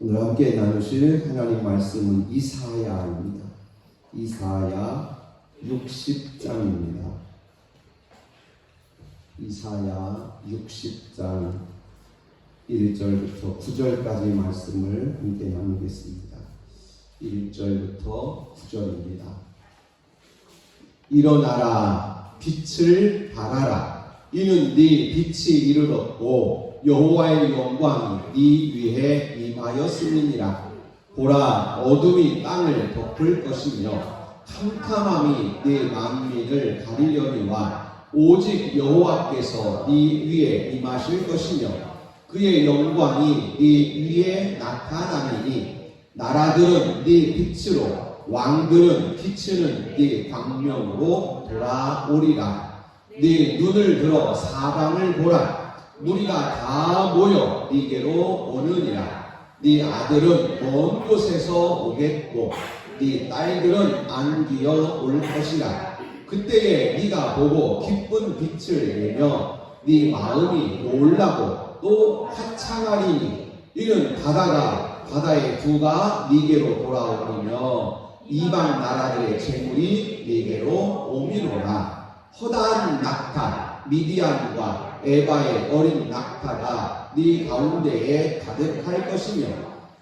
오늘 함께 나누실 하나님 말씀은 이사야입니다. 이사야 60장입니다. 이사야 60장 1절부터 9절까지 말씀을 함께 나누겠습니다. 1절부터 9절입니다. 일어나라, 빛을 발하라. 이는 네 빛이 이르렀고 여호와의 영광이 네 위에 임하였음이니라. 보라, 어둠이 땅을 덮을 것이며 캄캄함이 네 만민을 가리려니와 오직 여호와께서 네 위에 임하실 것이며 그의 영광이 네 위에 나타나니니 나라들은 네 빛으로 왕들은 비치는 네 광명으로 돌아오리라. 네 눈을 들어 사방을 보라. 무리가 다 모여 네게로 오느니라. 네 아들은 먼 곳에서 오겠고 네 딸들은 안기어 올 것이라. 그때에 네가 보고 기쁜 빛을 내며 네 마음이 놀라고 또 화창하리니 이는 바다의 두가 네게로 돌아오며 이방 나라들의 재물이 네게로 오미로라. 허다한 낙타 미디안과 에바의 어린 낙타가 네 가운데에 가득할 것이며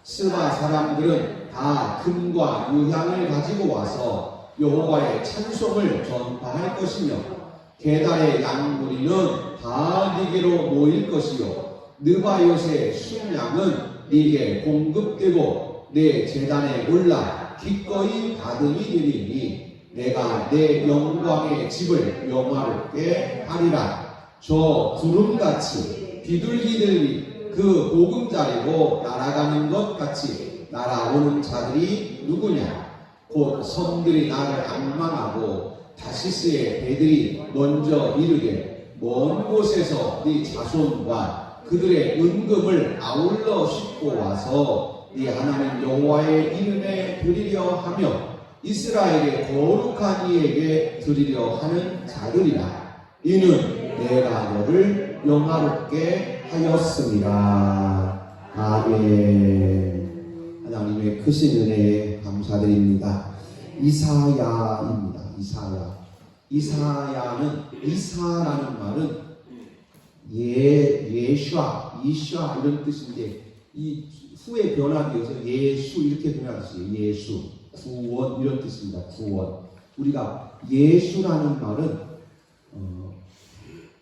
스바 사람들은 다 금과 유향을 가지고 와서 여호와의 찬송을 전파할 것이며 게달의 양무리는 다 네게로 모일 것이요 느바요의 순양은 네게 공급되고 내 제단에 올라 기꺼이 받음이 되리니 내가 내 영광의 집을 영화롭게 하리라. 저 구름같이 비둘기들이 그 보금자리로 날아가는 것 같이 날아오는 자들이 누구냐? 곧 섬들이 나를 앙망하고 다시스의 배들이 먼저 이르되 먼 곳에서 네 자손과 그들의 은금을 아울러 싣고 와서 네 하나님 여호와의 이름에 드리려 하며 이스라엘의 거룩한 이에게 드리려 하는 자들이라. 이는 내가 너를 영화롭게 하였습니다. 아멘. 하나님의 크신 은혜에 감사드립니다. 이사야입니다. 이사야는 이사라는 말은 이샤 이런 뜻인데 이 후에 변화되어서 예수 이렇게 변화됐어요. 예수 구원 이런 뜻입니다. 구원. 우리가 예수라는 말은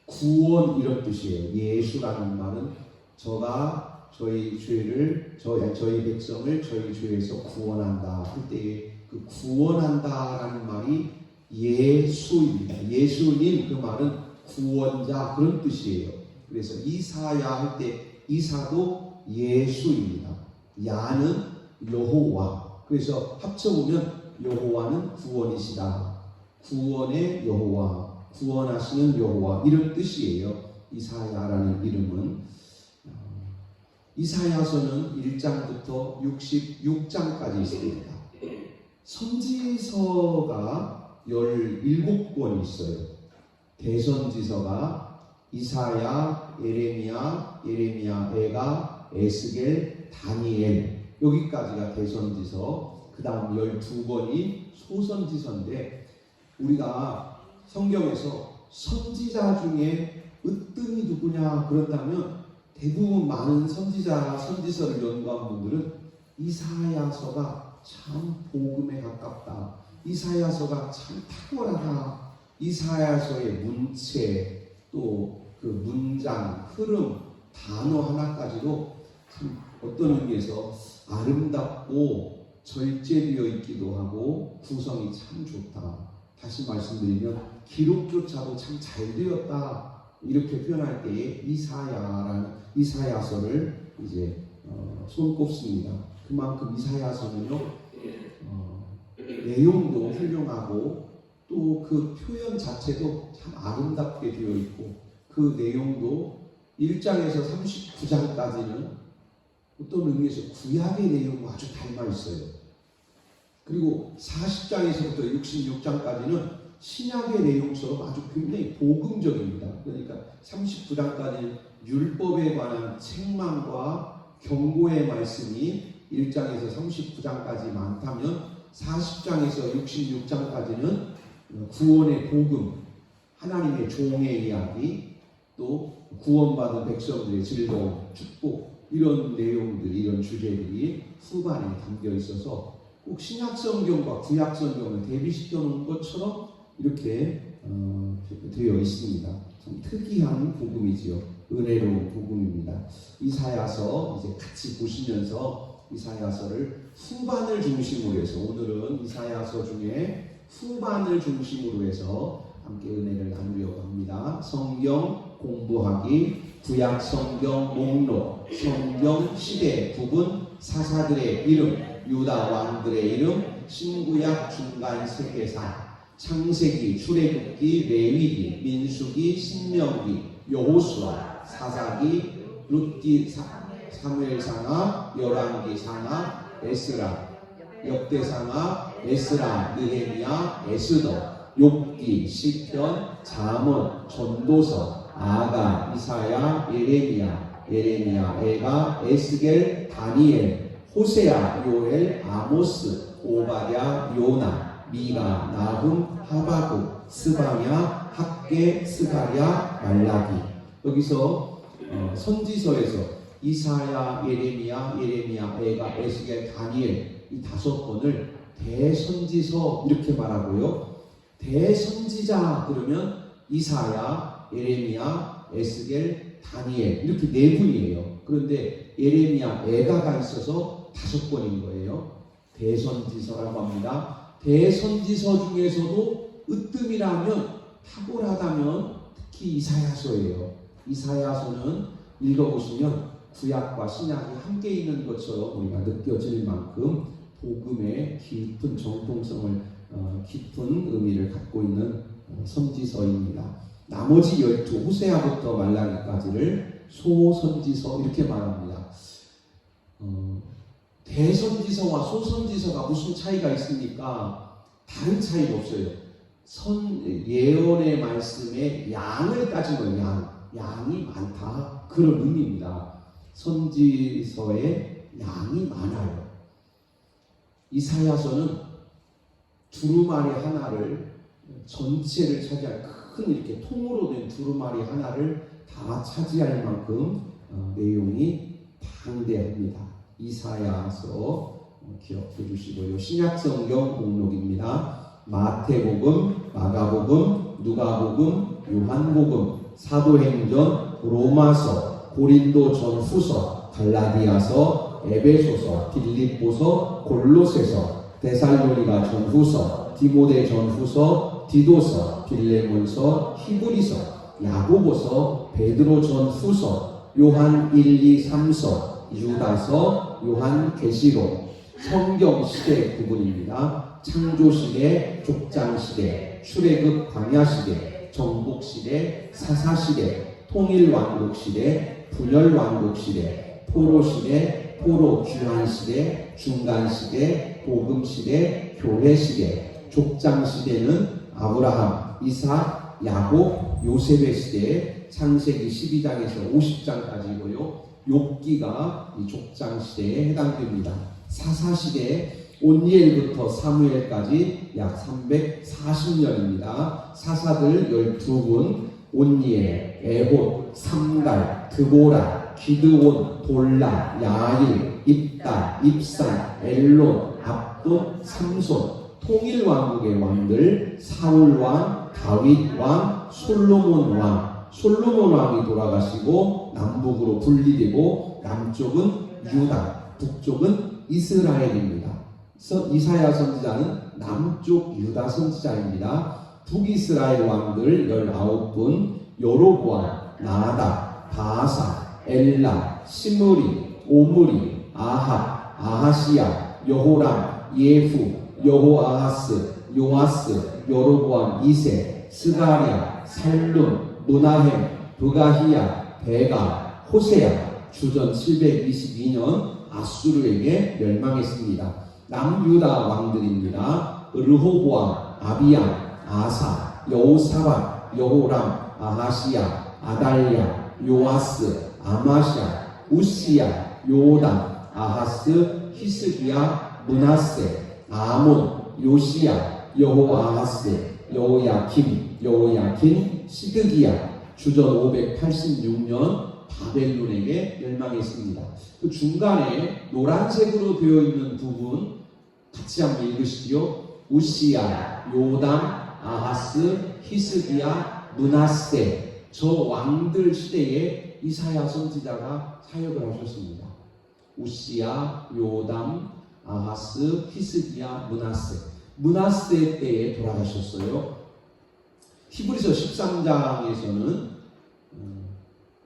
구원 이런 뜻이에요. 예수라는 말은 저가 저희 죄를 저희 백성을 저희 죄에서 구원한다 할 때에 그 구원한다라는 말이 예수입니다. 예수님 그 말은 구원자 그런 뜻이에요. 그래서 이사야 할 때 이사도 예수입니다. 야는 여호와. 그래서 합쳐보면 여호와는 구원이시다. 구원의 여호와, 구원하시는 여호와 이런 뜻이에요. 이사야라는 이름은. 이사야서는 1장부터 66장까지 있습니다. 선지서가 17권이 있어요. 대선지서가 이사야, 예레미야, 에가, 에스겔, 다니엘 여기까지가 대선지서. 그 다음 12권이 소선지서인데 우리가 성경에서 선지자 중에 으뜸이 누구냐 그런다면 대부분 많은 선지서를 연구한 분들은 이사야서가 참 복음에 가깝다. 이사야서가 참 탁월하다. 이사야서의 문체 또 그 문장, 흐름, 단어 하나까지도 참 어떤 의미에서 아름답고 절제되어 있기도 하고 구성이 참 좋다. 다시 말씀드리면 기록조차도 참 잘 되었다. 이렇게 표현할 때에 이사야서를 이제 손꼽습니다. 그만큼 이사야서는요 내용도 훌륭하고 또 그 표현 자체도 참 아름답게 되어 있고 그 내용도 1장에서 39장까지는 어떤 의미에서 구약의 내용과 아주 닮아 있어요. 그리고 40장에서부터 66장까지는 신약의 내용처럼 아주 굉장히 복음적입니다. 그러니까 39장까지는 율법에 관한 책망과 경고의 말씀이 1장에서 39장까지 많다면 40장에서 66장까지는 구원의 복음, 하나님의 종의 이야기, 또 구원받은 백성들의 즐거움, 축복, 이런 내용들이, 이런 주제들이 후반에 담겨 있어서 꼭 신약성경과 구약성경을 대비시켜 놓은 것처럼 이렇게 되어 있습니다. 참 특이한 복음이지요. 은혜로운 복음입니다. 이사야서 이제 같이 보시면서 이사야서를 후반을 중심으로 해서, 오늘은 이사야서 중에 후반을 중심으로 해서 함께 은혜를 나누려고 합니다. 성경 공부하기, 구약 성경 목록, 성경 시대 구분, 사사들의 이름, 유다 왕들의 이름, 신구약 중간 세계사, 창세기, 출애굽기, 레위기, 민수기, 신명기, 여호수아, 사사기, 룻기, 사무엘상하, 열왕기상하, 에스라, 역대상하, 에스라, 느헤미야, 에스더, 욥기, 시편, 잠언, 전도서, 아가, 이사야, 예레미야, 에가, 에스겔, 다니엘, 호세아, 요엘, 아모스, 오바댜, 요나, 미가, 나훔, 하바국, 스바냐, 학개, 스가랴, 말라기. 여기서 선지서에서 이사야, 예레미야, 에가, 에스겔, 다니엘, 이 5번을 대선지서 이렇게 말하고요. 대선지자 그러면 이사야, 예레미야, 에스겔, 다니엘, 이렇게 4분이에요. 그런데 예레미야, 에가가 있어서 5번인 거예요. 대선지서라고 합니다. 대선지서 중에서도 으뜸이라면, 탁월하다면 특히 이사야서예요. 이사야서는 읽어보시면 구약과 신약이 함께 있는 것처럼 우리가 느껴질 만큼 복음의 깊은 정통성을, 깊은 의미를 갖고 있는 선지서입니다. 나머지 12, 호세아부터 말라기까지를 소선지서 이렇게 말합니다. 대선지서와 소선지서가 무슨 차이가 있습니까? 다른 차이가 없어요. 예언의 말씀의 양을 따지면 양이 많다, 그런 의미입니다. 선지서의 양이 많아요. 이사야서는 두루마리 하나를, 전체를 차지할 큰 이렇게 통으로 된 두루마리 하나를 다 차지할 만큼 내용이 방대합니다. 이사야서 기억해 주시고요. 신약성경 목록입니다. 마태복음, 마가복음, 누가복음, 요한복음, 사도행전, 로마서, 고린도전후서, 갈라디아서, 에베소서, 빌립보서, 골로새서, 데살로니가 전후서, 디모데 전후서, 디도서, 빌레몬서, 히브리서, 야고보서, 베드로 전후서, 요한 1, 2, 3서, 유다서, 요한계시록. 성경시대 구분입니다. 창조시대, 족장시대, 출애굽 광야시대, 정복시대, 사사시대, 통일왕국시대, 분열왕국시대, 포로시대, 포로 귀환시대, 중간시대, 복음시대, 교회시대. 족장시대는 아브라함, 이삭, 야곱, 요셉의 시대, 창세기 12장에서 50장까지고요. 욥기가 이 족장시대에 해당됩니다. 사사시대, 온니엘부터 사무엘까지 약 340년입니다. 사사들 12분, 온니엘, 에봇, 삼갈, 드보라, 기드온, 돌라, 야일, 입다, 입산, 엘론, 압돈, 삼손. 통일왕국의 왕들, 사울왕, 다윗왕, 솔로몬왕. 솔로몬 왕이 돌아가시고 남북으로 분리되고 남쪽은 유다, 북쪽은 이스라엘입니다. 그래서 이사야 선지자는 남쪽 유다 선지자입니다. 북이스라엘 왕들 19분, 여로보암, 나답, 바사, 엘라, 시므리, 오므리, 아합, 아하시야, 여호람, 예후, 여호아하스, 요아스, 여로보암 2세, 스가랴, 살룸, 무나헴, 부가히야, 베가, 호세야. 주전 722년 아수르에게 멸망했습니다. 남유다 왕들입니다. 르호보암, 아비암, 아사, 여호사밧, 여호람, 아하시야, 아달랴, 요아스, 아마샤, 우시야, 요담, 아하스, 히스기야, 므낫세, 아몬, 요시야, 여호아하스, 여호야킨, 시드기야, 주전 586년 바벨론에게 멸망했습니다. 그 중간에 노란색으로 되어 있는 부분 같이 한번 읽으시죠. 우시야, 요담, 아하스, 히스기야, 므낫세. 저 왕들 시대에 이사야 선지자가 사역을 하셨습니다. 우시야, 요담, 아하스, 히스기야, 므낫세 때에 돌아가셨어요. 히브리서 13장에서는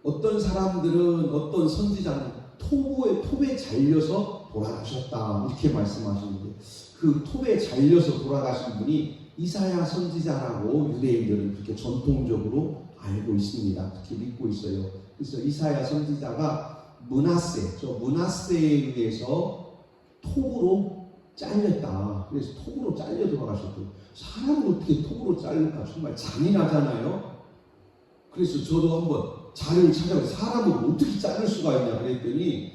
어떤 사람들은, 어떤 선지자는 톱에 잘려서 돌아가셨다 이렇게 말씀하시는데, 그 톱에 잘려서 돌아가신 분이 이사야 선지자라고 유대인들은 그렇게 전통적으로 알고 있습니다. 그렇게 믿고 있어요. 그래서 이사야 선지자가 므낫세에 의해서 톱으로 잘렸다. 그래서 톱으로 잘려 돌아가셨고, 사람을 어떻게 톱으로 자를까 정말 잔인하잖아요. 그래서 저도 한번 자료를 찾아서 사람을 어떻게 자를 수가 있냐 그랬더니,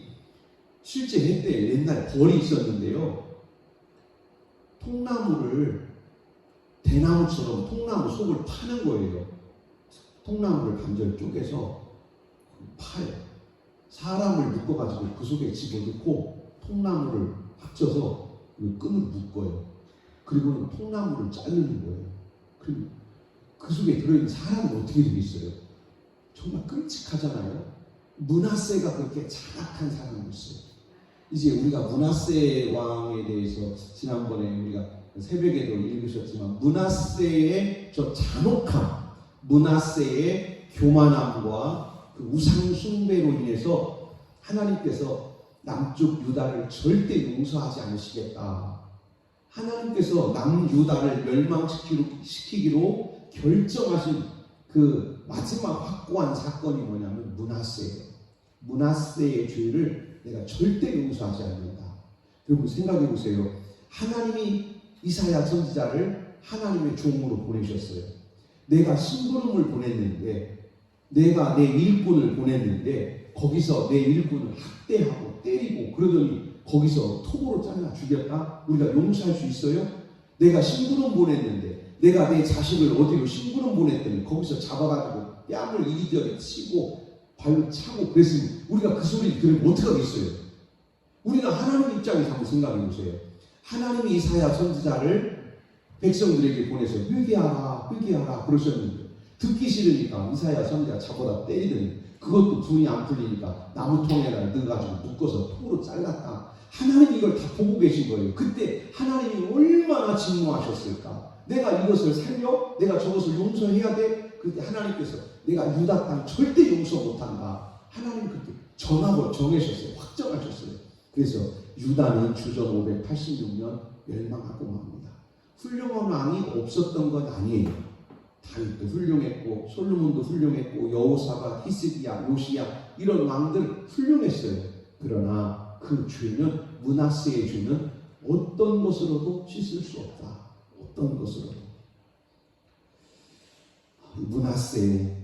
실제 그때 옛날 벌이 있었는데요. 통나무를 대나무처럼 통나무 속을 파는 거예요. 통나무를 반절 쪼개서 파요. 사람을 묶어가지고 그 속에 집어넣고 통나무를 합쳐서 끈을 묶어요. 그리고는 통나무를 자르는 거예요. 그리고 그 속에 들어있는 사람은 어떻게 되겠어요? 정말 끔찍하잖아요. 므낫세가 그렇게 잔악한 사람이었어요. 이제 우리가 므낫세 왕에 대해서 지난번에 우리가 새벽에도 읽으셨지만, 므낫세의 저 잔혹함, 므낫세의 교만함과 그 우상 숭배로 인해서 하나님께서 남쪽 유다를 절대 용서하지 않으시겠다. 하나님께서 남유다를 멸망시키기로 결정하신 그 마지막 확고한 사건이 뭐냐면 므낫세예요. 므낫세의 죄를 내가 절대 용서하지 않는다. 여러분 생각해 보세요. 하나님이 이사야 선지자를 하나님의 종으로 보내셨어요. 내가 심부름을 보냈는데, 내가 내 일꾼을 보냈는데, 거기서 내 일꾼을 학대하고 때리고 그러더니 거기서 톱으로 잘라 죽였다? 우리가 용서할 수 있어요? 내가 심부름 보냈는데, 내가 내 자식을 어디로 심부름 보냈더니 거기서 잡아가지고 뺨을 이리저리 치고 발로 차고 그랬으면 우리가 그 소리 들으면 어떡하겠어요? 우리가 하나님 입장에서 한번 생각해 보세요. 하나님이 이사야 선지자를 백성들에게 보내서 회개하라 그러셨는데, 듣기 싫으니까 이사야 선지자 잡아다 때리더니 그것도 분이 안 풀리니까 나무통에다 넣어가지고 묶어서 톱으로 잘랐다. 하나님이 이걸 다 보고 계신 거예요. 그때 하나님이 얼마나 진노하셨을까? 내가 이것을 살려? 내가 저것을 용서해야 돼? 그때 하나님께서 내가 유다 땅 절대 용서 못한다. 하나님 그때 전압을 정하셨어요. 확정하셨어요. 그래서 유다는 주전 586년 멸망하고 맙니다. 훌륭한 왕이 없었던 건 아니에요. 다윗도 훌륭했고, 솔로몬도 훌륭했고, 여호사밧, 히스기야, 요시야 이런 왕들 훌륭했어요. 그러나 그 죄는, 므낫세의 죄는 어떤 것으로도 씻을 수 없다. 어떤 것으로도. 므낫세,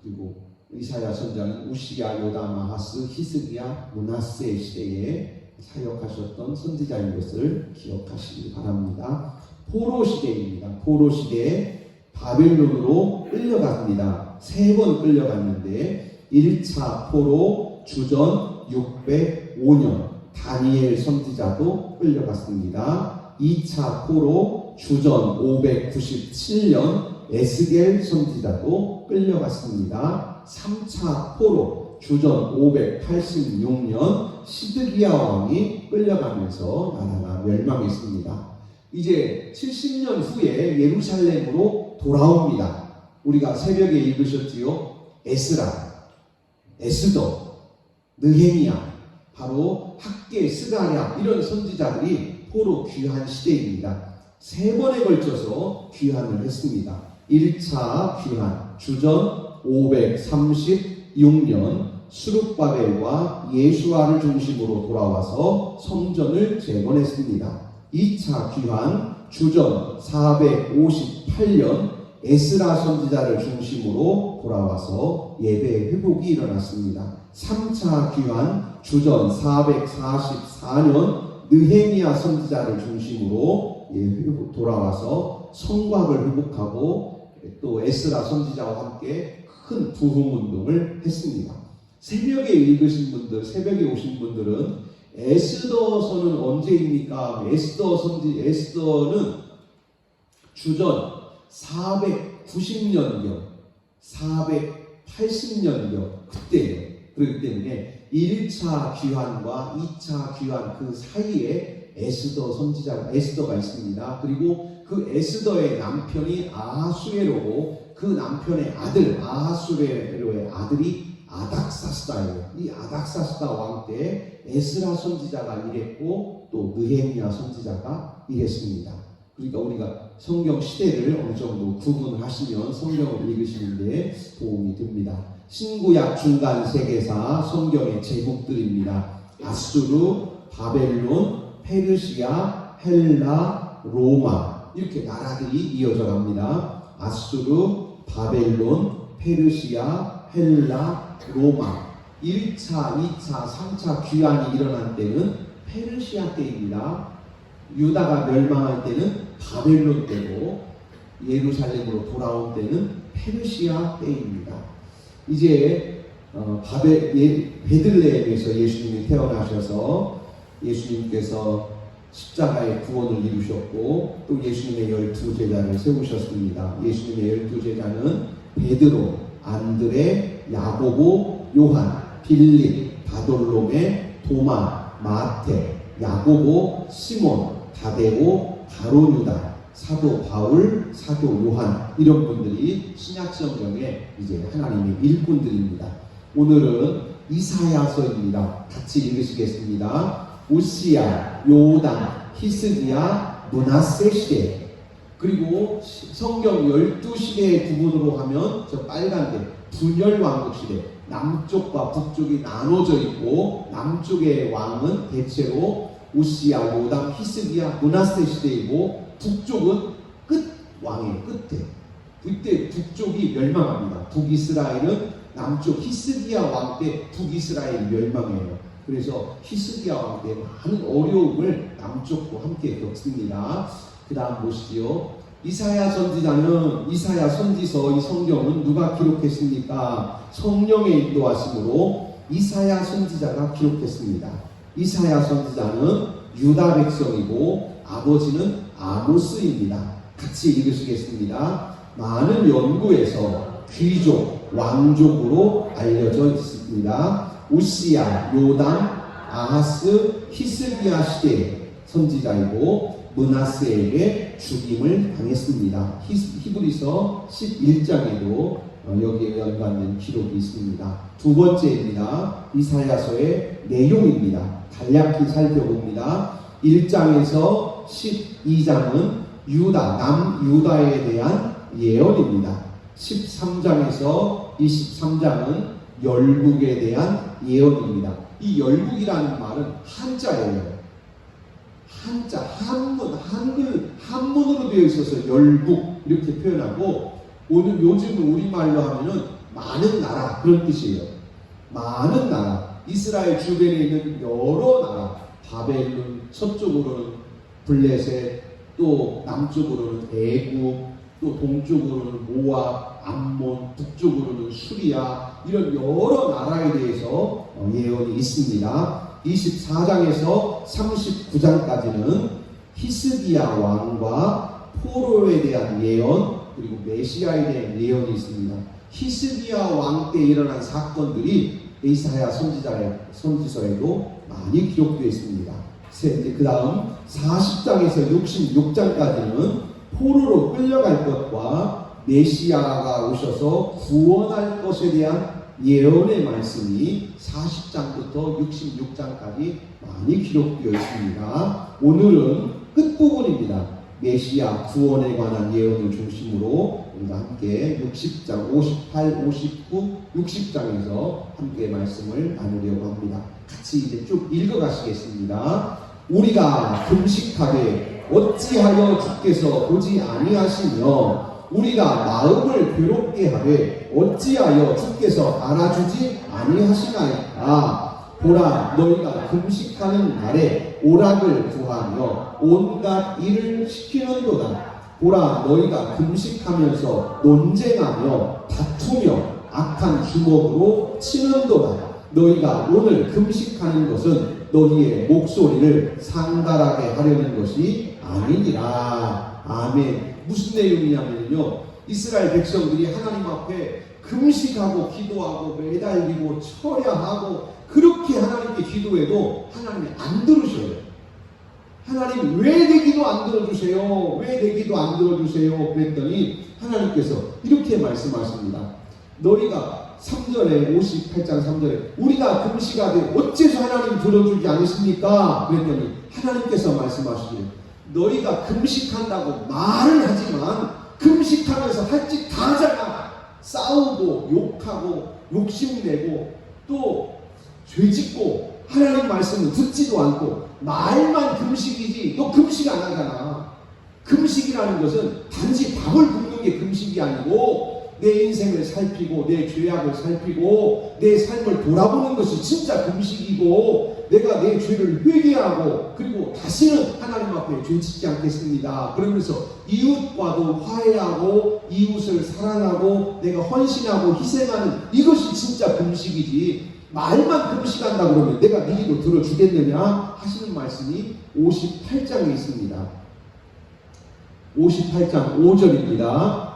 그리고 이사야 선지자는 우시야, 요담, 아하스, 히스기야, 므낫세 시대에 사역하셨던 선지자인 것을 기억하시기 바랍니다. 포로 시대입니다. 포로 시대에 바벨론으로 끌려갑니다. 3번 끌려갔는데, 1차 포로 주전 605년 다니엘 선지자도 끌려갔습니다. 2차 포로 주전 597년 에스겔 선지자도 끌려갔습니다. 3차 포로 주전 586년 시드기야 왕이 끌려가면서 나라가 멸망했습니다. 이제 70년 후에 예루살렘으로 돌아옵니다. 우리가 새벽에 읽으셨지요? 에스더, 느헤미야, 바로 학개, 스가랴 이런 선지자들이 포로 귀환 시대입니다. 3번에 걸쳐서 귀환을 했습니다. 1차 귀환 주전 536년 스룹바벨과 예수아를 중심으로 돌아와서 성전을 재건했습니다. 2차 귀환 주전 458년 에스라 선지자를 중심으로 돌아와서 예배 회복이 일어났습니다. 3차 귀환 주전 444년 느헤미야 선지자를 중심으로 돌아와서 성곽을 회복하고 또 에스라 선지자와 함께 큰 부흥운동을 했습니다. 새벽에 읽으신 분들, 새벽에 오신 분들은 에스더서는 언제입니까? 에스더는 주전 490년경, 480년경 그때예요. 그렇기 때문에 1차 귀환과 2차 귀환 그 사이에 에스더가 있습니다. 그리고 그 에스더의 남편이 아하수에로고 그 남편의 아들 아하수에로의 아들이 아닥사스다예요. 이 아닥사스다 왕 때 에스라 선지자가 일했고 또 느헤미야 선지자가 일했습니다. 그러니까 우리가 성경 시대를 어느 정도 구분을 하시면 성경을 읽으시는데 도움이 됩니다. 신구약 중간 세계사 성경의 제국들입니다. 아수르, 바벨론, 페르시아, 헬라, 로마 이렇게 나라들이 이어져 갑니다. 아수르, 바벨론, 페르시아, 헬라, 로마 1차, 2차, 3차 귀환이 일어난 때는 페르시아 때입니다. 유다가 멸망할 때는 바벨론 때고 예루살렘으로 돌아온 때는 페르시아 때입니다. 이제 베들레헴에서 예수님이 태어나셔서 예수님께서 십자가의 구원을 이루셨고 또 예수님의 12제자를 세우셨습니다. 예수님의 12제자는 베드로, 안드레, 야고보, 요한, 빌립, 바돌로메, 도마, 마테, 야고보, 시몬, 다데오, 가룟 유다, 사도 바울, 사도 요한 이런 분들이 신약 성경에 이제 하나님의 일꾼들입니다. 오늘은 이사야서입니다. 같이 읽으시겠습니다. 우시야, 요담, 히스기야, 므낫세 시대. 그리고 성경 12시대의 구분으로 하면 저 빨간데 분열 왕국 시대. 남쪽과 북쪽이 나눠져 있고 남쪽의 왕은 대체로 우시야, 요담, 히스기야, 므낫세 시대이고 북쪽은 끝 왕의 끝에 그때 북쪽이 멸망합니다. 북이스라엘은 남쪽 히스기야 왕 때 북이스라엘이 멸망해요. 그래서 히스기야 왕 때 많은 어려움을 남쪽과 함께 겪습니다. 그 다음 보시죠. 이사야 선지자는 이사야 선지서 이 성경은 누가 기록했습니까? 성령의 인도하심으로 이사야 선지자가 기록했습니다. 이사야 선지자는 유다 백성이고 아버지는 아모스입니다. 같이 읽으시겠습니다. 많은 연구에서 귀족, 왕족으로 알려져 있습니다. 우시야, 요담, 아하스, 히스기야 시대의 선지자이고 므낫세에게 죽임을 당했습니다. 히브리서 11장에도 여기에 연관된 기록이 있습니다. 두 번째입니다. 이사야서의 내용입니다. 간략히 살펴봅니다. 1장에서 12장은 남유다에 대한 예언입니다. 13장에서 23장은 열국에 대한 예언입니다. 이 열국이라는 말은 한자예요. 한자, 한문으로 되어 있어서 열국 이렇게 표현하고 오늘 요즘 우리말로 하면은 많은 나라 그런 뜻이에요. 많은 나라, 이스라엘 주변에 있는 여러 나라, 바벨론, 서쪽으로는 블레셋, 또 남쪽으로는 애굽, 또 동쪽으로는 모압, 암몬, 북쪽으로는 수리아 이런 여러 나라에 대해서 예언이 있습니다. 24장에서 39장까지는 히스기야 왕과 포로에 대한 예언 그리고 메시아에 대한 예언이 있습니다. 히스기야 왕 때 일어난 사건들이 이사야 선지서에도 많이 기록되어 있습니다. 그 다음 40장에서 66장까지는 포로로 끌려갈 것과 메시아가 오셔서 구원할 것에 대한 예언의 말씀이 40장부터 66장까지 많이 기록되어 있습니다. 오늘은 끝부분입니다. 메시아 구원에 관한 예언을 중심으로 우리가 함께 60장, 58, 59, 60장에서 함께 말씀을 나누려고 합니다. 같이 이제 쭉 읽어가시겠습니다. 우리가 금식하되 어찌하여 주께서 보지 아니하시며 우리가 마음을 괴롭게 하되 어찌하여 주께서 알아주지 아니하시나이까. 보라, 너희가 금식하는 날에 오락을 구하며 온갖 일을 시키는도다. 보라, 너희가 금식하면서 논쟁하며 다투며 악한 주먹으로 치는도다. 너희가 오늘 금식하는 것은 너희의 목소리를 상달하게 하려는 것이 아니니라. 아멘. 무슨 내용이냐면요, 이스라엘 백성들이 하나님 앞에 금식하고 기도하고 매달리고 철야하고 그렇게 하나님께 기도해도 하나님이 안 들으셔요. 하나님 왜 내 기도 안 들어주세요? 왜 내 기도 안 들어주세요? 그랬더니 하나님께서 이렇게 말씀하십니다. 너희가 3절에 58장 3절에 우리가 금식하되 어째서 하나님 들어주지 않으십니까? 그랬더니 하나님께서 말씀하시기를 너희가 금식한다고 말을 하지만 금식하면서 할 짓 다 하잖아. 싸우고 욕하고 욕심내고 또 죄짓고 하나님 말씀을 듣지도 않고 말만 금식이지 너 금식 안 하잖아. 금식이라는 것은 단지 밥을 굶는 게 금식이 아니고 내 인생을 살피고 내 죄악을 살피고 내 삶을 돌아보는 것이 진짜 금식이고 내가 내 죄를 회개하고 그리고 다시는 하나님 앞에 죄짓지 않겠습니다. 그러면서 이웃과도 화해하고 이웃을 사랑하고 내가 헌신하고 희생하는 이것이 진짜 금식이지 말만 금식한다 그러면 내가 네 기도 들어주겠느냐 하시는 말씀이 58장에 있습니다. 58장 5절입니다.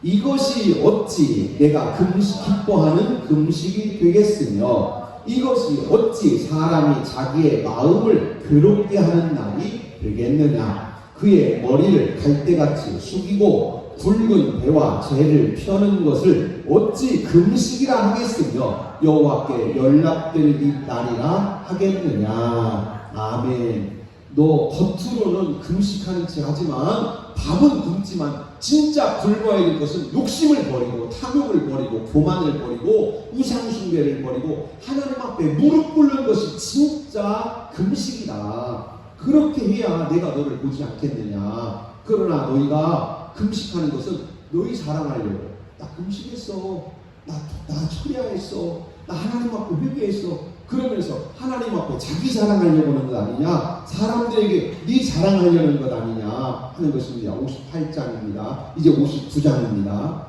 이것이 어찌 내가 기뻐하는 금식이 되겠으며 이것이 어찌 사람이 자기의 마음을 괴롭게 하는 날이 되겠느냐. 그의 머리를 갈대같이 숙이고 굵은 배와 재를 펴는 것을 어찌 금식이라 하겠으며 여호와께 연락될 이 날이라 하겠느냐. 아멘. 너 겉으로는 금식하는 척 하지만 밥은 굶지만 진짜 굶어야 될 것은 욕심을 버리고 탐욕을 버리고 교만을 버리고 우상숭배를 버리고 하나님 앞에 무릎 꿇는 것이 진짜 금식이다. 그렇게 해야 내가 너를 보지 않겠느냐. 그러나 너희가 금식하는 것은 너희 자랑하려고 나 금식했어, 나 철야했어, 나 하나님 앞에 회개했어 그러면서 하나님 앞에 자기 자랑하려고 하는 것 아니냐, 사람들에게 네 자랑하려는 것 아니냐 하는 것입니다. 58장입니다. 이제 59장입니다.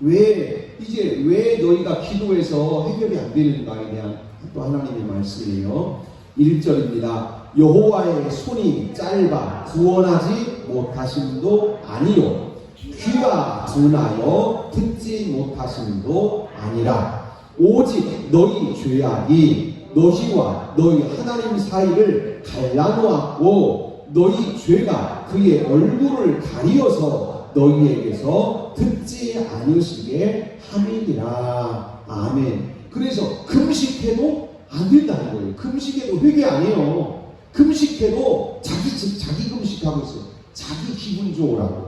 왜 너희가 기도해서 해결이 안 되는가에 대한 또 하나님의 말씀이에요. 1절입니다. 여호와의 손이 짧아 구원하지 못하심도 아니요 귀가 둔하여 듣지 못하심도 아니라 오직 너희 죄악이 너희와 너희 하나님 사이를 갈라놓았고 너희 죄가 그의 얼굴을 가리어서 너희에게서 듣지 않으시게 함이니라. 아멘. 그래서 금식해도 안 된다는 거예요. 금식해도 회개 안 해요. 금식해도 자기 금식하고 있어요. 자기 기분 좋으라고.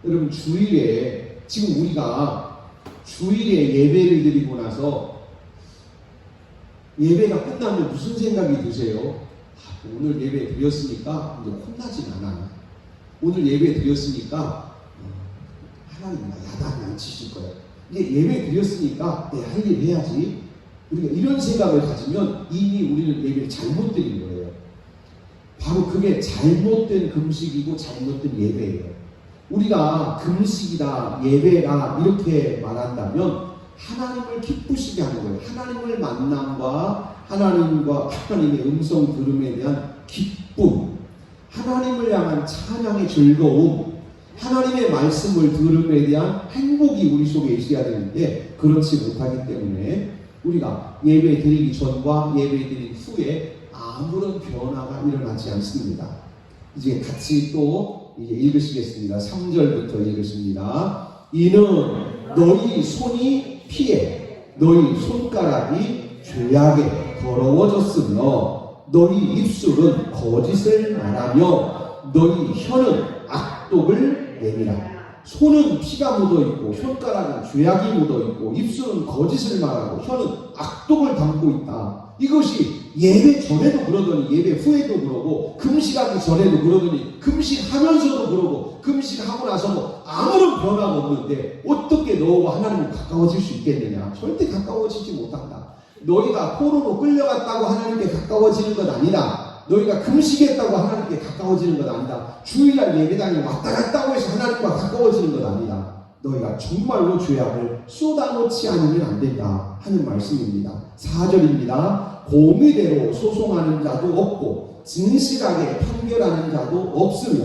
여러분 주일에 지금 우리가 주일에 예배를 드리고 나서 예배가 끝나면 무슨 생각이 드세요? 오늘 예배 드렸으니까 이제 혼나진 않아. 오늘 예배 드렸으니까 하나님 나 야단 안 치실 거야. 이제 예배 드렸으니까 내 할 일 해야지. 우리가 이런 생각을 가지면 이미 우리는 예배를 잘못 드린 거예요. 바로 그게 잘못된 금식이고 잘못된 예배예요. 우리가 금식이다, 예배다 이렇게 말한다면 하나님을 기쁘시게 하는 거예요. 하나님을 만남과 하나님의 음성 들음에 대한 기쁨, 하나님을 향한 찬양의 즐거움, 하나님의 말씀을 들음에 대한 행복이 우리 속에 있어야 되는데 그렇지 못하기 때문에 우리가 예배 드리기 전과 예배 드린 후에 아무런 변화가 일어나지 않습니다. 이제 같이 또 이제 읽으시겠습니다. 3절부터 읽으십니다. 이는 너희 손이 피해 너희 손가락이 죄악에 더러워졌으며 너희 입술은 거짓을 말하며 너희 혀는 악독을 내미라. 손은 피가 묻어있고 손가락은 죄악이 묻어있고 입술은 거짓을 말하고 혀는 악독을 담고 있다. 이것이 예배 전에도 그러더니 예배 후에도 그러고 금식하기 전에도 그러더니 금식하면서도 그러고 금식하고 나서도 아무런 변화가 없는데 어떻게 너와 하나님과 가까워질 수 있겠느냐? 절대 가까워지지 못한다. 너희가 포로로 끌려갔다고 하나님께 가까워지는 건 아니다. 너희가 금식했다고 하나님께 가까워지는 건 아니다. 주일날 예배당에 왔다 갔다고 해서 하나님과 가까워지는 건 아니다. 너희가 정말로 죄악을 쏟아놓지 않으면 안 된다 하는 말씀입니다. 4절입니다. 공의대로 소송하는 자도 없고 진실하게 판결하는 자도 없으며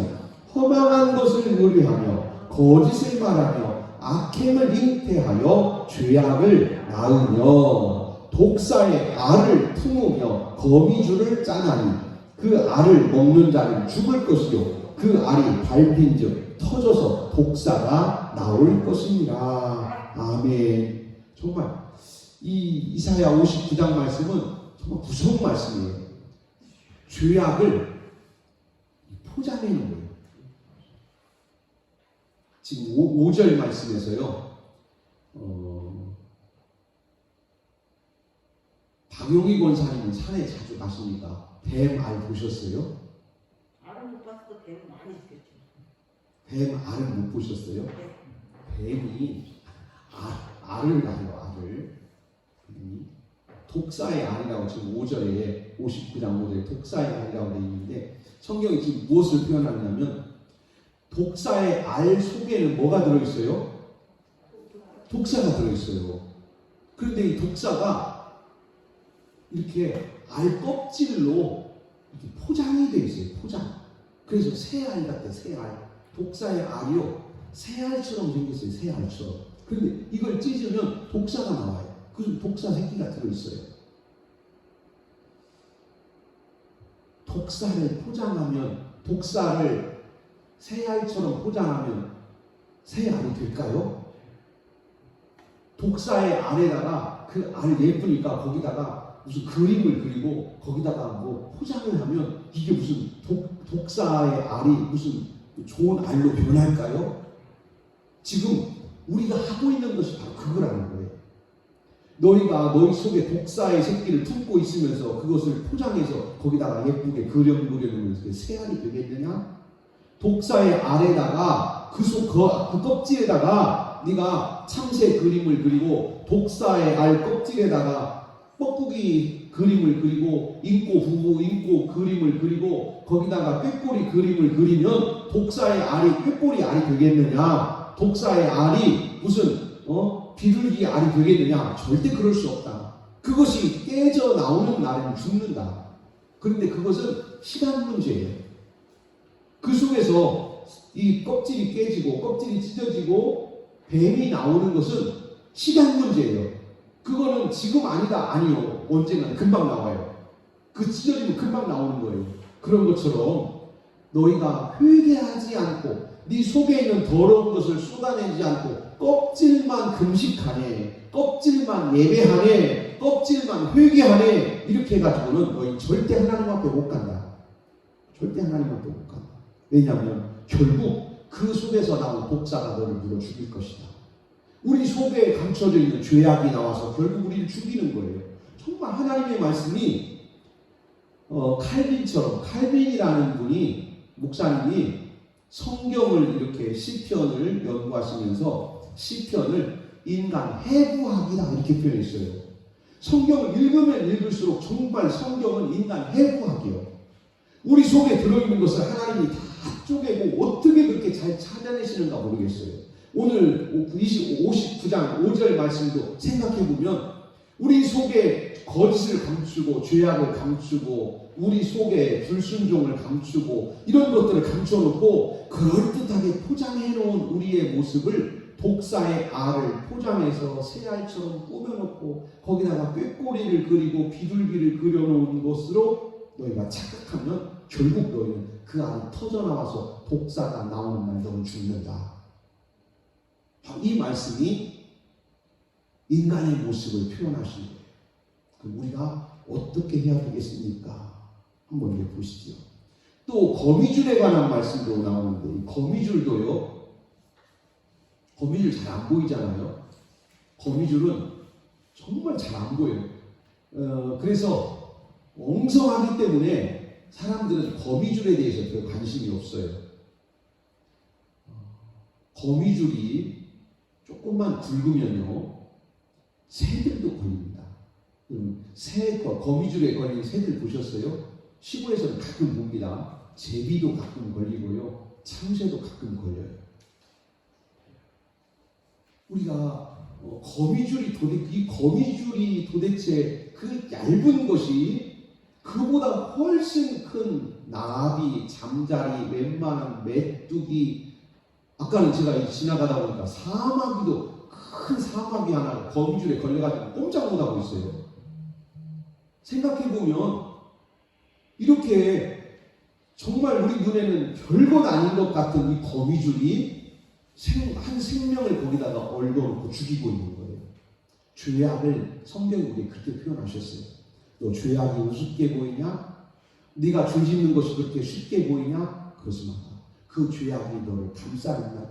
허망한 것을 의뢰하며 거짓을 말하며 악행을 잉태하여 죄악을 낳으며 독사의 알을 품으며 거미줄을 짜나니 그 알을 먹는 자는 죽을 것이요 그 알이 밟힌즉 터져서 독사가 나올 것입니다. 아멘. 정말 이 이사야 59장 말씀은 정말 무서운 말씀이에요. 죄악을 포장해놓은 거예요. 지금 5절 말씀에서요. 박용희 권사님은 산에 자주 가시니까 뱀 알 보셨어요? 알은 못 봤어. 뱀 많이 있겠죠. 뱀 알은 못 보셨어요? 뱀이 알을 가요. 알을. 독사의 알이라고 지금 5절에 59장 5절에 독사의 알이라고 되어 있는데 성경이 지금 무엇을 표현하냐면 독사의 알 속에는 뭐가 들어있어요? 독사가 들어있어요. 그런데 이 독사가 이렇게 알 껍질로 이렇게 포장이 되어 있어요. 포장. 그래서 새알 같아. 새알. 독사의 알이요. 새알처럼 생겼어요. 새알처럼. 그런데 이걸 찢으면 독사가 나와요. 그래서 독사 새끼가 들어있어요. 독사를 포장하면 독사를 새알처럼 포장하면 새알이 될까요? 독사의 알에다가 그 알 예쁘니까 거기다가 무슨 그림을 그리고 거기다가 뭐 포장을 하면 이게 무슨 독사의 알이 무슨 좋은 알로 변할까요? 지금 우리가 하고 있는 것이 바로 그거라는 거예요. 너희가 너희 속에 독사의 새끼를 품고 있으면서 그것을 포장해서 거기다가 예쁘게 그림 그려놓으면서 새알이 되겠느냐? 독사의 알에다가 그 껍질에다가 네가 참새 그림을 그리고 독사의 알 껍질에다가 뻐꾸기 그림을 그리고 인꼬 부부 인꼬 그림을 그리고 거기다가 꾀꼬리 그림을 그리면 독사의 알이 꾀꼬리 알이 되겠느냐? 독사의 알이 무슨 비둘기 알이 되겠느냐? 절대 그럴 수 없다. 그것이 깨져 나오는 날에는 죽는다. 그런데 그것은 시간 문제예요. 그 속에서 이 껍질이 깨지고 껍질이 찢어지고 뱀이 나오는 것은 시간 문제예요. 그거는 지금 아니다. 아니요. 언젠가 금방 나와요. 그 찢어지면 금방 나오는 거예요. 그런 것처럼 너희가 회개하지 않고 네 속에 있는 더러운 것을 쏟아내지 않고 껍질만 금식하네, 껍질만 예배하네, 껍질만 회개하네 이렇게 해가지고는 너희 절대 하나님 앞에 못 간다. 절대 하나님 앞에 못 간다. 왜냐하면 결국 그 속에서 나온 독사가 너를 물어 죽일 것이다. 우리 속에 감춰져 있는 죄악이 나와서 결국 우리를 죽이는 거예요. 정말 하나님의 말씀이 칼빈이라는 분이 목사님이 성경을 이렇게 시편을 연구하시면서 시편을 인간 해부학이다 이렇게 표현했어요. 성경을 읽으면 읽을수록 정말 성경은 인간 해부학이요. 우리 속에 들어있는 것을 하나님이 다 쪼개고 어떻게 그렇게 잘 찾아내시는가 모르겠어요. 오늘 59장 5절 말씀도 생각해보면 우리 속에 거짓을 감추고 죄악을 감추고 우리 속에 불순종을 감추고 이런 것들을 감춰놓고 그럴듯하게 포장해놓은 우리의 모습을 독사의 알을 포장해서 새알처럼 꾸며놓고 거기다가 꾀꼬리를 그리고 비둘기를 그려놓은 것으로 너희가 착각하면 결국 너희는 그 알이 터져나와서 독사가 나오는 날 너는 죽는다. 이 말씀이 인간의 모습을 표현하신 거예요. 그럼 우리가 어떻게 해야 되겠습니까? 한번 이렇게 보시죠. 또 거미줄에 관한 말씀도 나오는데 이 거미줄도요. 거미줄 잘 안 보이잖아요. 거미줄은 정말 잘 안 보여요. 그래서 엉성하기 때문에 사람들은 거미줄에 대해서 별 관심이 없어요. 거미줄이 조금만 굵으면요, 새들도 걸립니다. 거미줄에 걸린 새들 보셨어요? 시골에서는 가끔 봅니다. 제비도 가끔 걸리고요, 참새도 가끔 걸려요. 우리가 이 거미줄이 도대체 그 얇은 것이 그보다 훨씬 큰 나비, 잠자리, 웬만한 메뚜기, 아까는 제가 지나가다 보니까 사마귀도, 큰 사마귀 하나 거미줄에 걸려가지고 꼼짝 못하고 있어요. 생각해보면 이렇게 정말 우리 눈에는 별것 아닌 것 같은 이 거미줄이 한 생명을 거기다가 얽어놓고 죽이고 있는 거예요. 죄악을 성경이 우리에게 그렇게 표현하셨어요. 너 죄악이 우습게 보이냐? 네가 죄 짓는 것이 그렇게 쉽게 보이냐? 그러지 마라. 그 죄악이 너를 감싸는다.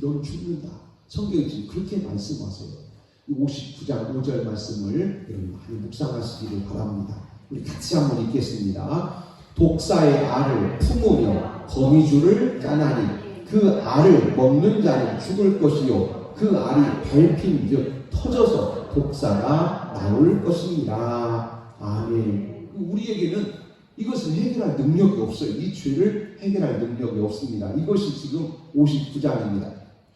너는 죽는다. 성경이 지금 그렇게 말씀하세요. 59장 5절 말씀을 여러분 많이 묵상하시기를 바랍니다. 우리 같이 한번 읽겠습니다. 독사의 알을 품으며 거미줄을 짜나니 그 알을 먹는 자는 죽을 것이요 그 알이 밟힌 즉 터져서 독사가 나올 것입니다. 아멘. 우리에게는 이것을 해결할 능력이 없어요. 이 죄를 해결할 능력이 없습니다. 이것이 지금 59장입니다.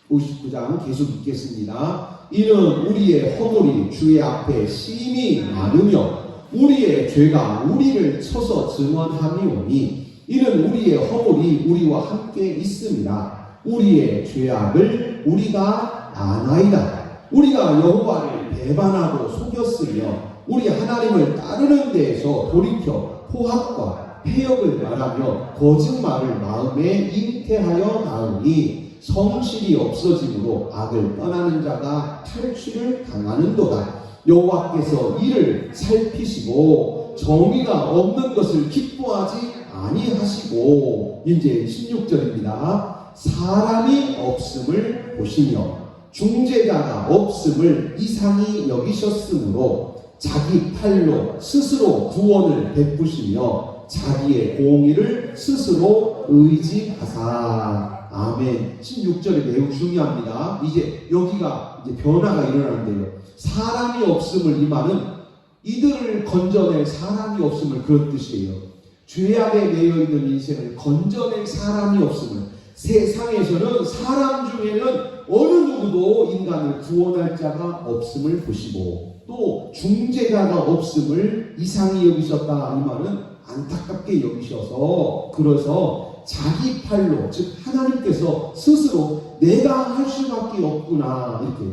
59장 계속 읽겠습니다. 이는 우리의 허물이 주의 앞에 심히 많으며 우리의 죄가 우리를 쳐서 증언함이오니 이는 우리의 허물이 우리와 함께 있습니다. 우리의 죄악을 우리가 아나이다. 우리가 여호와를 배반하고 속였으며 우리 하나님을 따르는 데에서 돌이켜 포악과 폐역을 말하며 거짓말을 마음에 잉태하여 나으니 성실이 없어짐으로 악을 떠나는 자가 탈취를 당하는도다. 여호와께서 이를 살피시고 정의가 없는 것을 기뻐하지 아니하시고, 이제 16절입니다. 사람이 없음을 보시며 중재자가 없음을 이상히 여기셨으므로 자기 팔로 스스로 구원을 베푸시며 자기의 공의를 스스로 의지하사. 아멘. 16절이 매우 중요합니다. 이제 여기가 이제 변화가 일어나는데요. 사람이 없음을, 이 말은 이들을 건져낼 사람이 없음을 그런 뜻이에요. 죄악에 매여 있는 인생을 건져낼 사람이 없음을, 세상에서는 사람 중에는 어느 누구도 인간을 구원할 자가 없음을 보시고 또 중재자가 없음을 이상히 여기셨다. 이 말은 안타깝게 여기셔서, 그래서 자기 팔로, 즉 하나님께서 스스로 내가 할 수밖에 없구나, 이렇게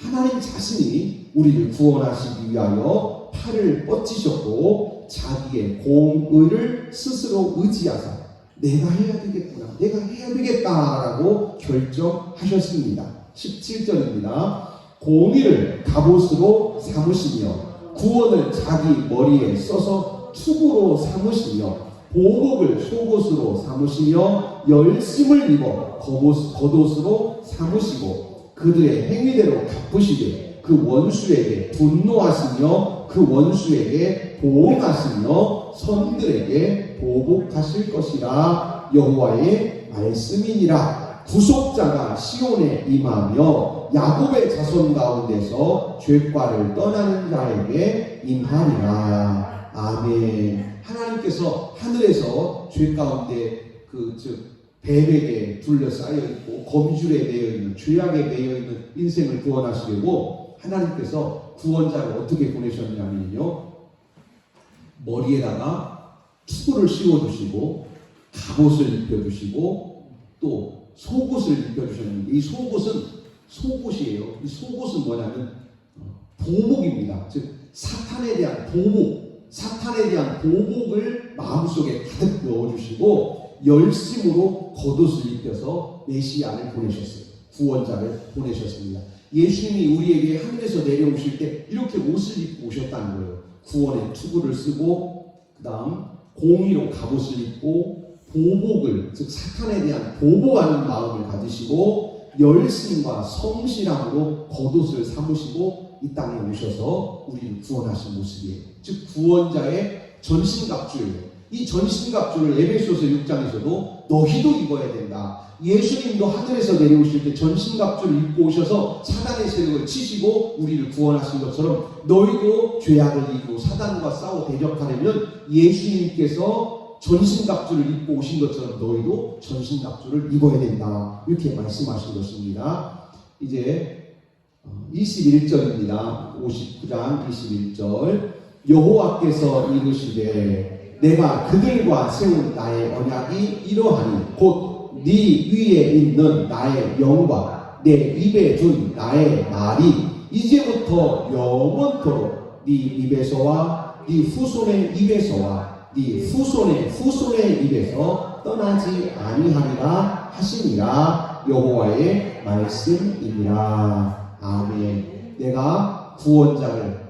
하나님 자신이 우리를 구원하시기 위하여 팔을 뻗치셨고 자기의 공의를 스스로 의지하사 내가 해야 되겠구나, 내가 해야 되겠다라고 결정하셨습니다. 17절입니다. 공의를 갑옷으로 삼으시며 구원을 자기 머리에 써서 투구로 삼으시며 보복을 속옷으로 삼으시며 열심을 입어 겉옷으로 삼으시고 그들의 행위대로 갚으시되 그 원수에게 분노하시며 그 원수에게 보응하시며 선들에게 보복하실 것이라. 여호와의 말씀이니라. 구속자가 시온에 임하며 야곱의 자손 가운데서 죄과를 떠나는 자에게 임하리라. 아멘. 하나님께서 하늘에서 죄 가운데 뱀에게 둘러싸여 있고 거미줄에 매여 있는, 죄악에 매여 있는 인생을 구원하시려고 하나님께서 구원자를 어떻게 보내셨냐면요, 머리에다가 투구를 씌워주시고 갑옷을 입혀주시고 또 속옷을 입혀주셨는데, 이 속옷은 속옷이에요. 이 속옷은 뭐냐면 보복입니다. 즉 사탄에 대한 보복을 마음속에 가득 넣어주시고 열심으로 겉옷을 입혀서 메시아를 보내셨어요. 구원자를 보내셨습니다. 예수님이 우리에게 하늘에서 내려오실 때 이렇게 옷을 입고 오셨다는 거예요. 구원의 투구를 쓰고 그 다음 공의로 갑옷을 입고 보복을, 즉 사탄에 대한 보복하는 마음을 가지시고 열심과 성실함으로 겉옷을 삼으시고 이 땅에 오셔서 우리를 구원하신 모습이에요. 즉 구원자의 전신갑주예요. 이 전신갑주를 에베소서 6장에서도 너희도 입어야 된다. 예수님도 하늘에서 내려오실 때 전신갑주를 입고 오셔서 사단의 세력을 치시고 우리를 구원하신 것처럼 너희도 죄악을 이기고 사단과 싸워 대적하려면 예수님께서 전신갑주를 입고 오신 것처럼 너희도 전신갑주를 입어야 된다. 이렇게 말씀하신 것입니다. 이제 21절입니다. 59장 21절. 여호와께서 이르시되 내가 그들과 세운 나의 언약이 이러하니 곧 네 위에 있는 나의 영과 내 입에 둔 나의 말이 이제부터 영원토록 네 입에서와 네 후손의 입에서와 네 후손의 후손의 입에서 떠나지 아니하리라 하시니라. 여호와의 말씀이니라. 아멘. 내가 구원자를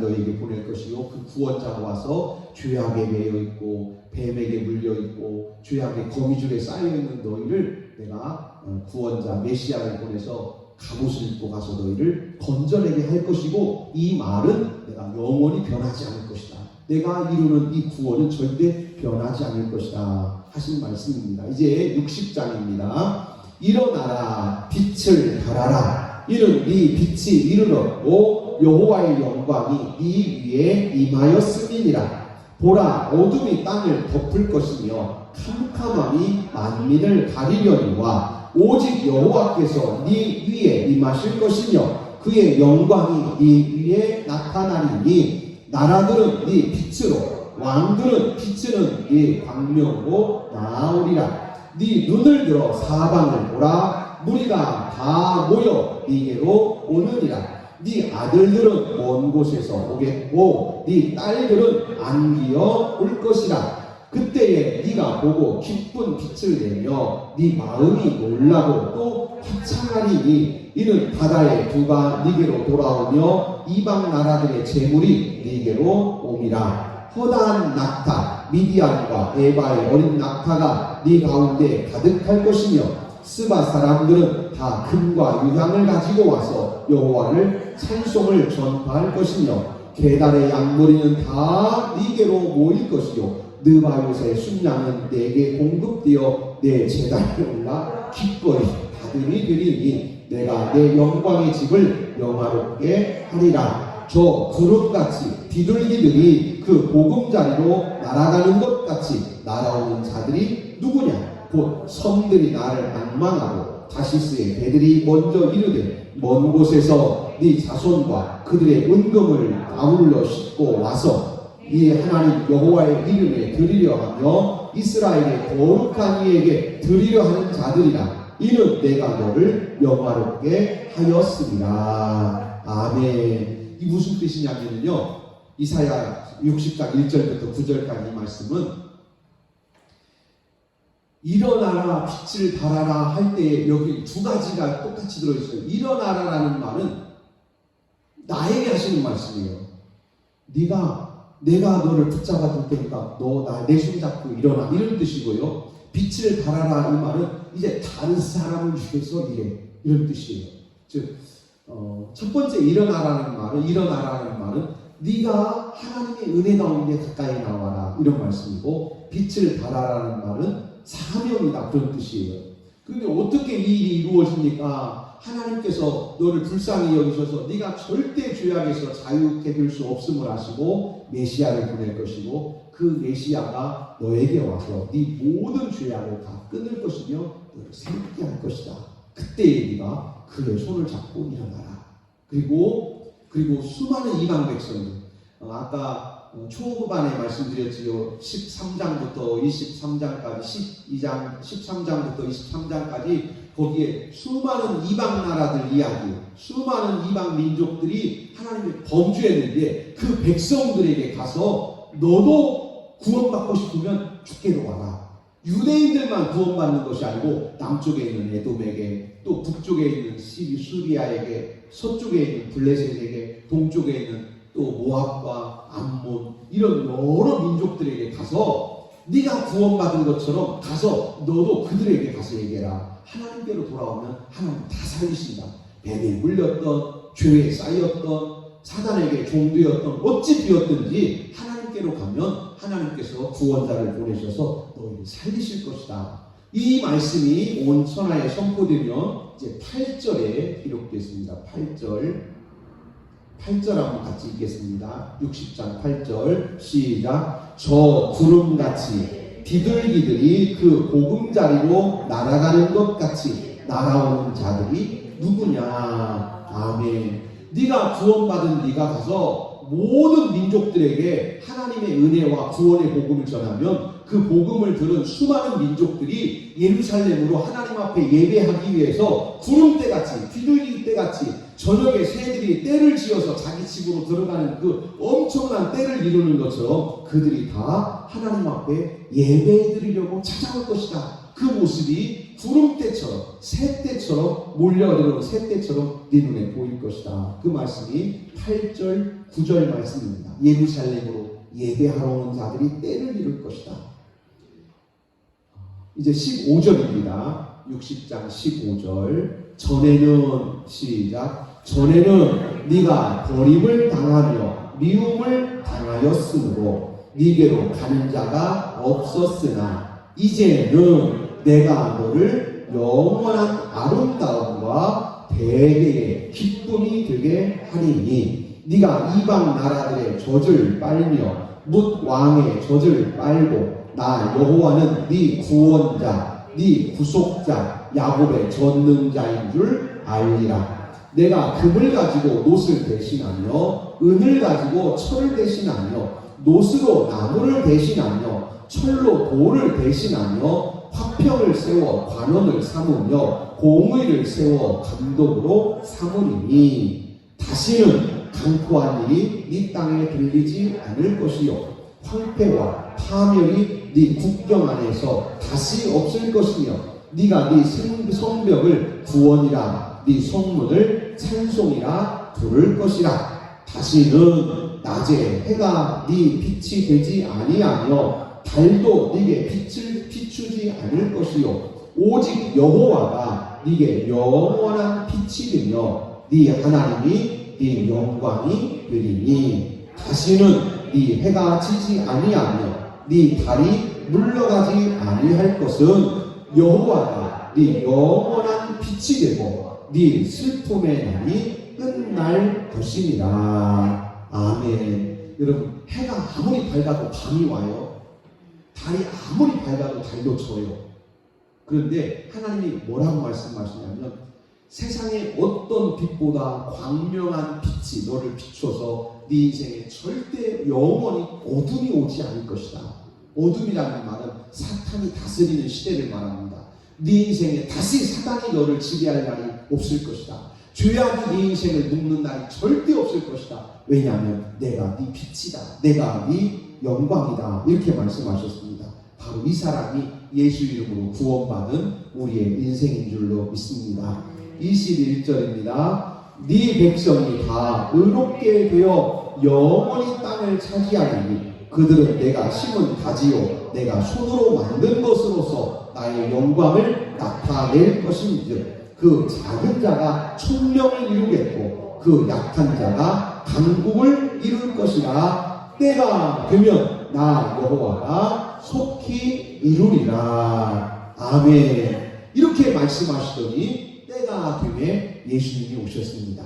너에게 보낼 것이요 그 구원자가 와서 죄악에 매여 있고 뱀에게 물려 있고 죄악의 거미줄에 쌓여 있는 너희를 내가 구원자 메시아를 보내서 갑옷을 입고 가서 너희를 건져내게 할 것이고 이 말은 내가 영원히 변하지 않을 것이다. 내가 이루는 이 구원은 절대 변하지 않을 것이다 하신 말씀입니다. 이제 60장입니다. 일어나라 빛을 발하라. 이는 네 빛이 이르렀고 여호와의 영광이 네 위에 임하였음이니라. 보라 어둠이 땅을 덮을 것이며 캄캄함이 만민을 가리려니와 오직 여호와께서 네 위에 임하실 것이며 그의 영광이 네 위에 나타나리니 나라들은 네 빛으로 왕들은 비추는 네 광명으로 나오리라. 네 눈을 들어 사방을 보라. 무리가 다 모여 네게로 오느니라. 네 아들들은 먼 곳에서 오겠고 네 딸들은 안기어 올 것이라. 그때에 네가 보고 기쁜 빛을 내며 네 마음이 놀라고 또 화창하리니 이는 바다의 두가 네게로 돌아오며 이방 나라들의 재물이 네게로 옴이라. 허다한 낙타 미디안과 에바의 어린 낙타가 네 가운데 가득할 것이며 스바 사람들은 다 금과 유향을 가지고 와서 여호와를 찬송을 전파할 것이며 게달의 양머리는 다 네게로 모일 것이요 느바요의 순양은 내게 공급되어 내 제단에 올라 기꺼이 받음이 되리니 내가 내 영광의 집을 영화롭게 하리라. 저 구름같이 비둘기들이 그 보금자리로 날아가는 것 같이 날아오는 자들이 누구냐? 곧 섬들이 나를 앙망하고 다시스의 배들이 먼저 이르되 먼 곳에서 네 자손과 그들의 은금을 아울러 싣고 와서 이 하나님 여호와의 이름에 드리려 하며 이스라엘의 거룩한 이에게 드리려 하는 자들이라. 이는 내가 너를 영화롭게 하였습니다. 아멘. 이 무슨 뜻이냐면요, 이사야 60장 1절부터 9절까지 이 말씀은 일어나라 빛을 발하라 할 때 여기 두 가지가 똑같이 들어있어요. 일어나라라는 말은 나에게 하시는 말씀이에요. 내가 너를 붙잡아 줄 테니까 너 내 손 잡고 일어나, 이런 뜻이고요. 빛을 발하라 이 말은 이제 다른 사람을 위해서 일해, 이런 뜻이에요. 즉 첫 번째 일어나라는 말은 네가 하나님의 은혜 가운데 가까이 나와라, 이런 말씀이고, 빛을 발하라는 말은 사명이다, 그런 뜻이에요. 그런데 어떻게 이 일이 이루어집니까? 하나님께서 너를 불쌍히 여기셔서 네가 절대 죄악에서 자유케 될 수 없음을 아시고 메시아를 보낼 것이고 그 메시아가 너에게 와서 네 모든 죄악을 다 끊을 것이며 너를 새롭게 할 것이다. 그때 네가 그의 손을 잡고 일어나라. 그리고 수많은 이방 백성들, 아까 초후반에 말씀드렸지요. 13장부터 23장까지 13장부터 23장까지 거기에 수많은 이방 나라들 이야기, 수많은 이방 민족들이 하나님을 범죄했는데 그 백성들에게 가서 너도 구원받고 싶으면 주께로 와라. 유대인들만 구원받는 것이 아니고 남쪽에 있는 에돔에게, 또 북쪽에 있는 수리아에게, 서쪽에 있는 블레셋에게, 동쪽에 있는 또 모압과 암몬, 이런 여러 민족들에게 가서 네가 구원받은 것처럼 가서 너도 그들에게 가서 얘기해라. 하나님께로 돌아오면 하나님 다 살리신다. 뱀에 물렸던 죄에 쌓였던 사단에게 종되었던 어찌 되었든지 하나님께로 가면 하나님께서 구원자를 보내셔서 너희를 살리실 것이다. 이 말씀이 온 천하에 선포되면 이제 8절에 기록되어 있습니다. 8절 한번 같이 읽겠습니다. 60장 8절 시작. 저 구름같이 비둘기들이 그 보금자리로 날아가는 것 같이 날아오는 자들이 누구냐. 아멘. 네가 구원받은 네가 가서 모든 민족들에게 하나님의 은혜와 구원의 복음을 전하면 그 복음을 들은 수많은 민족들이 예루살렘으로 하나님 앞에 예배하기 위해서 구름대같이 비둘기대같이 저녁에 새들이 떼를 지어서 자기 집으로 들어가는 그 엄청난 떼를 이루는 것처럼 그들이 다 하나님 앞에 예배해드리려고 찾아올 것이다. 그 모습이 구름대처럼 새떼처럼 몰려들어온 새떼처럼 네 눈에 보일 것이다. 그 말씀이 8절 9절 말씀입니다. 예루살렘으로 예배하러 오는 자들이 때를 이룰 것이다. 이제 15절입니다. 60장 15절. 전에는 시작. 전에는 네가 버림을 당하며 미움을 당하였으므로 네게로 가는 자가 없었으나 이제는 내가 너를 영원한 아름다움과 대대의 기쁨이 되게 하리니 네가 이방 나라들의 젖을 빨며 뭇 왕의 젖을 빨고 나 여호와는 네 구원자 네 구속자 야곱의 전능자인 줄 알리라. 내가 금을 가지고 노스를 대신하며 은을 가지고 철을 대신하며 노스로 나무를 대신하며 철로 돌을 대신하며 화평을 세워 관원을 삼으며 공의를 세워 감독으로 삼으리니 다시는 강포한 일이 네 땅에 들리지 않을 것이요 황폐와 파멸이 네 국경 안에서 다시 없을 것이며 네가 네 성벽을 구원이라 네 성문을 찬송이라 부를 것이라. 다시는 낮에 해가 네 빛이 되지 아니하며 달도 네게 빛을 비추지 않을 것이요 오직 여호와가 네게 영원한 빛이 되며 네 하나님이 네 영광이 되리니 다시는 네 해가 지지 아니하며 네 달이 물러가지 아니할 것은 여호와가 네 영원한 빛이 되고 네 슬픔의 날이 끝날 것이니라. 아멘. 여러분, 해가 아무리 밝아도 밤이 와요. 달이 아무리 밝아도 달도 져요. 그런데 하나님이 뭐라고 말씀하시냐면 세상의 어떤 빛보다 광명한 빛이 너를 비춰서 네 인생에 절대 영원히 어둠이 오지 않을 것이다. 어둠이라는 말은 사탄이 다스리는 시대를 말합니다. 네 인생에 다시 사탄이 너를 지배할 날이 없을 것이다. 죄악이 네 인생을 묶는 날이 절대 없을 것이다. 왜냐하면 내가 네 빛이다. 내가 네 영광이다. 이렇게 말씀하셨습니다. 바로 이 사람이 예수 이름으로 구원받은 우리의 인생인 줄로 믿습니다. 21절입니다. 네 백성이 다 의롭게 되어 영원히 땅을 차지하리니 그들은 내가 심은 가지요 내가 손으로 만든 것으로서 나의 영광을 나타낼 것인즉 그 작은 자가 천명을 이루겠고 그 약한 자가 강국을 이룰 것이라. 때가 되면 나 여호와가 속히 이루리라. 아멘. 이렇게 말씀하시더니 때가 되매 예수님이 오셨습니다.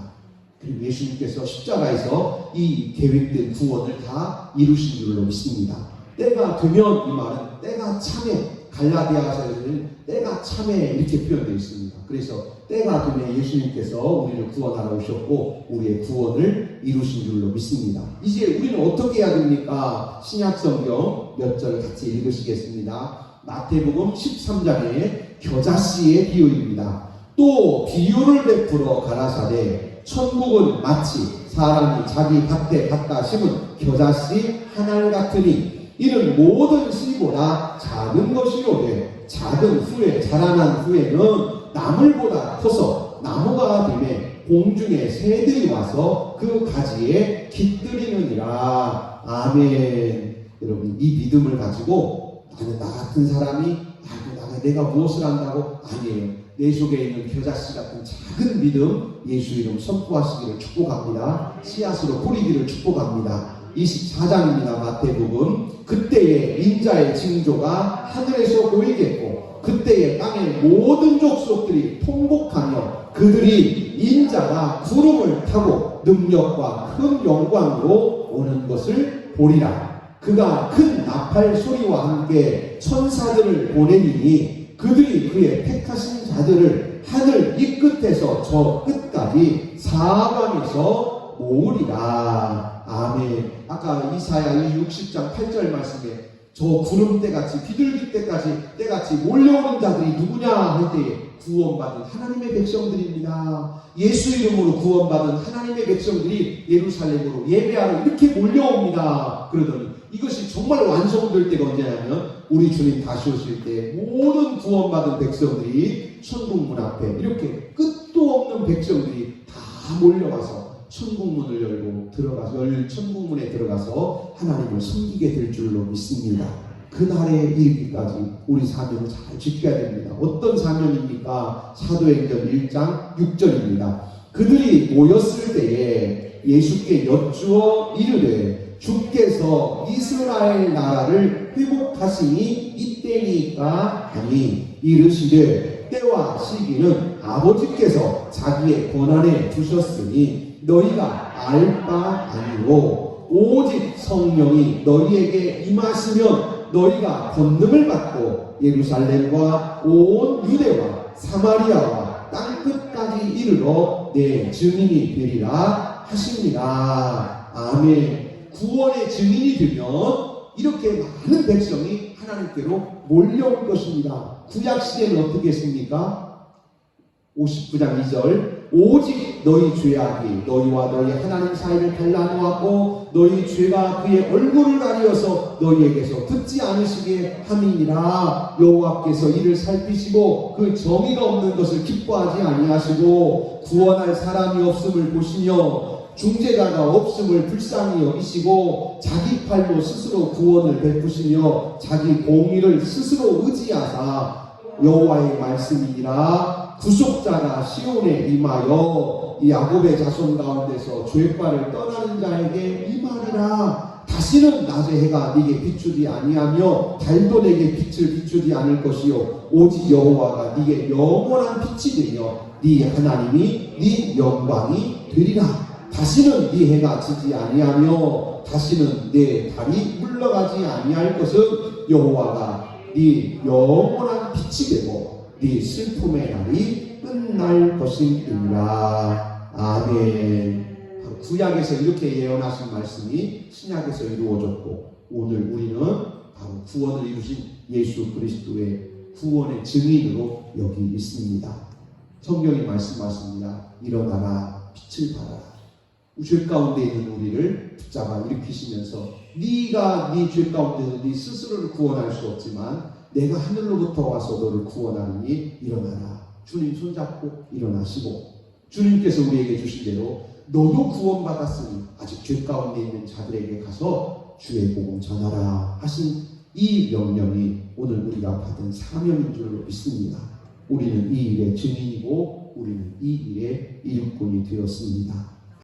그리고 예수님께서 십자가에서 이 계획된 구원을 다 이루신 줄로 믿습니다. 때가 되면 이 말은 때가 참에 갈라디아서에는 때가 참에 이렇게 표현되어 있습니다. 그래서 때가 되면 예수님께서 우리를 구원하러 오셨고 우리의 구원을 이루신 줄로 믿습니다. 이제 우리는 어떻게 해야 됩니까? 신약성경 몇 절 같이 읽으시겠습니다. 마태복음 13장의 겨자씨의 비유입니다. 또 비유를 베풀어 가라사대 천국은 마치 사람이 자기 밭에 갖다 심은 겨자씨 한 알 같으니 이는 모든 씨보다 작은 것이로되 작은 후에 자라난 후에는 나물보다 커서 나무가 되매 공중의 새들이 와서 그 가지에 깃들이느니라. 아멘. 여러분, 이 믿음을 가지고 나는 나 같은 사람이 내가 무엇을 한다고? 아니에요. 내 속에 있는 겨자씨 같은 작은 믿음 예수 이름 선포하시기를 축복합니다. 씨앗으로 뿌리기를 축복합니다. 24장입니다. 마태복음. 그때에 인자의 징조가 하늘에서 보이겠고 그때에 땅의 모든 족속들이 통곡하며 그들이 인자가 구름을 타고 능력과 큰 영광으로 오는 것을 보리라. 그가 큰 나팔 소리와 함께 천사들을 보내니 그들이 그의 택하신 자들을 하늘 이 끝에서 저 끝까지 사방에서 모으리라. 아멘. 아까 이사야 60장 8절 말씀에 저 구름대같이 비둘기 때같이 몰려오는 자들이 누구냐 할 때에 구원받은 하나님의 백성들입니다. 예수 이름으로 구원받은 하나님의 백성들이 예루살렘으로 예배하러 이렇게 몰려옵니다. 그러더니 이것이 정말 완성될 때가 언제냐면 우리 주님 다시 오실 때 모든 구원받은 백성들이 천국문 앞에 이렇게 끝도 없는 백성들이 다 몰려와서 천국문을 열고 천국문에 들어가서 하나님을 섬기게 될 줄로 믿습니다. 그날에 이르기까지 우리 사명을 잘 지켜야 됩니다. 어떤 사명입니까? 사도행전 1장 6절입니다. 그들이 모였을 때에 예수께 여쭈어 이르되 주께서 이스라엘 나라를 회복하시니 이때니까 하니 이르시되 때와 시기는 아버지께서 자기의 권한에 두셨으니 너희가 알 바 아니오. 오직 성령이 너희에게 임하시면 너희가 권능을 받고 예루살렘과 온 유대와 사마리아와 땅끝까지 이르러 내 증인이 되리라 하십니다. 아멘. 구원의 증인이 되면 이렇게 많은 백성이 하나님께로 몰려올 것입니다. 구약시대는 어떻게 했습니까? 59장 2절 오직 너희 죄악이 너희와 너희 하나님 사이를 갈라놓았고 너희 죄가 그의 얼굴을 가리어서 너희에게서 듣지 않으시게 함이니라. 여호와께서 이를 살피시고 그 정의가 없는 것을 기뻐하지 아니하시고 구원할 사람이 없음을 보시며 중재자가 없음을 불쌍히 여기시고 자기 팔로 스스로 구원을 베푸시며 자기 공의를 스스로 의지하사 여호와의 말씀이니라. 구속자가 시온에 임하여 이 야곱의 자손 가운데서 죄과를 떠나는 자에게 임하리라. 다시는 낮의 해가 네게 비추지 아니하며 달도 내게 빛을 비추지 않을 것이요 오직 여호와가 네게 영원한 빛이 되며 네 하나님이 네 영광이 되리라. 다시는 네 해가 지지 아니하며 다시는 내 달이 물러가지 아니할 것은 여호와가 네 영원한 빛이 되고 네 슬픔의 날이 끝날 것임이니라. 아멘. 구약에서 이렇게 예언하신 말씀이 신약에서 이루어졌고 오늘 우리는 바로 구원을 이루신 예수 그리스도의 구원의 증인으로 여기 있습니다. 성경이 말씀하십니다. 일어나라 빛을 발하라. 죄 가운데 있는 우리를 붙잡아 일으키시면서 네가 네 죄 가운데서 네 스스로를 구원할 수 없지만 내가 하늘로부터 와서 너를 구원하느니 일어나라. 주님 손잡고 일어나시고 주님께서 우리에게 주신 대로 너도 구원받았으니 아직 죄 가운데 있는 자들에게 가서 주의 복음 전하라 하신 이 명령이 오늘 우리가 받은 사명인 줄로 믿습니다. 우리는 이 일의 증인이고 우리는 이 일의 일꾼이 되었습니다.